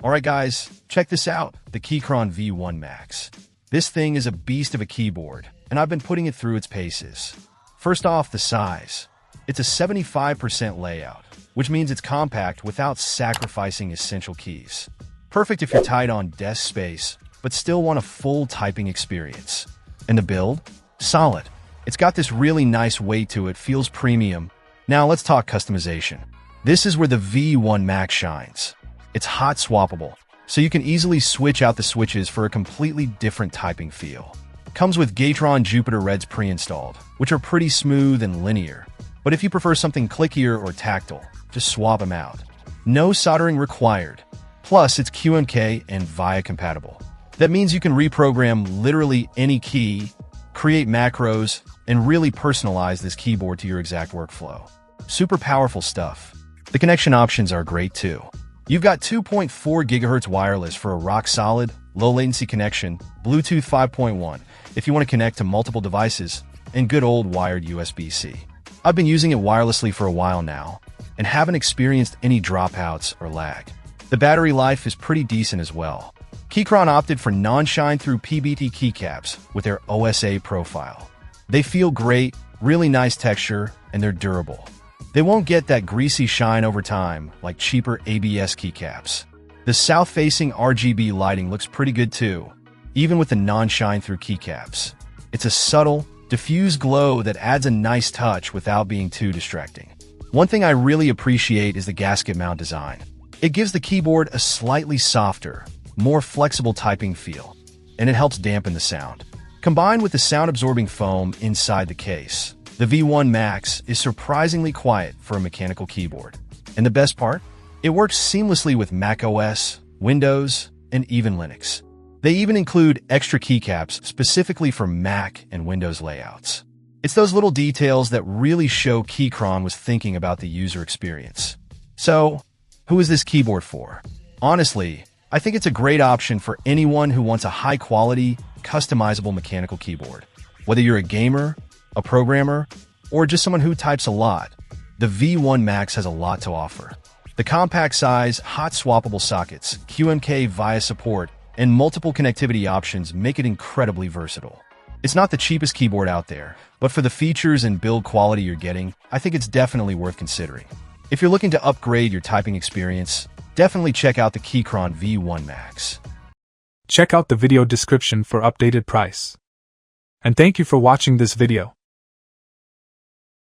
Alright guys, check this out, the Keychron V1 Max. This thing is a beast of a keyboard, and I've been putting it through its paces. First off, the size. It's a 75% layout, which means it's compact without sacrificing essential keys. Perfect if you're tight on desk space, but still want a full typing experience. And the build? Solid. It's got this really nice weight to it, feels premium. Now let's talk customization. This is where the V1 Max shines. It's hot swappable, so you can easily switch out the switches for a completely different typing feel. Comes with Keychron Jupiter Reds pre-installed, which are pretty smooth and linear. But if you prefer something clickier or tactile, just swap them out. No soldering required. Plus, it's QMK and VIA compatible. That means you can reprogram literally any key, create macros, and really personalize this keyboard to your exact workflow. Super powerful stuff. The connection options are great too. You've got 2.4 GHz wireless for a rock-solid, low-latency connection, Bluetooth 5.1 if you want to connect to multiple devices, and good old wired USB-C. I've been using it wirelessly for a while now, and haven't experienced any dropouts or lag. The battery life is pretty decent as well. Keychron opted for non-shine-through PBT keycaps with their OSA profile. They feel great, really nice texture, and they're durable. They won't get that greasy shine over time like cheaper ABS keycaps. The south-facing RGB lighting looks pretty good too, even with the non-shine-through keycaps. It's a subtle, diffused glow that adds a nice touch without being too distracting. One thing I really appreciate is the gasket mount design. It gives the keyboard a slightly softer, more flexible typing feel, and it helps dampen the sound. Combined with the sound-absorbing foam inside the case, the V1 Max is surprisingly quiet for a mechanical keyboard. And the best part? It works seamlessly with macOS, Windows, and even Linux. They even include extra keycaps specifically for Mac and Windows layouts. It's those little details that really show Keychron was thinking about the user experience. So, who is this keyboard for? Honestly, I think it's a great option for anyone who wants a high-quality, customizable mechanical keyboard. Whether you're a gamer, a programmer, or just someone who types a lot, the V1 Max has a lot to offer. The compact size, hot swappable sockets, QMK VIA support, and multiple connectivity options make it incredibly versatile. It's not the cheapest keyboard out there, but for the features and build quality you're getting, I think it's definitely worth considering. If you're looking to upgrade your typing experience, definitely check out the Keychron V1 Max. Check out the video description for updated price. And thank you for watching this video.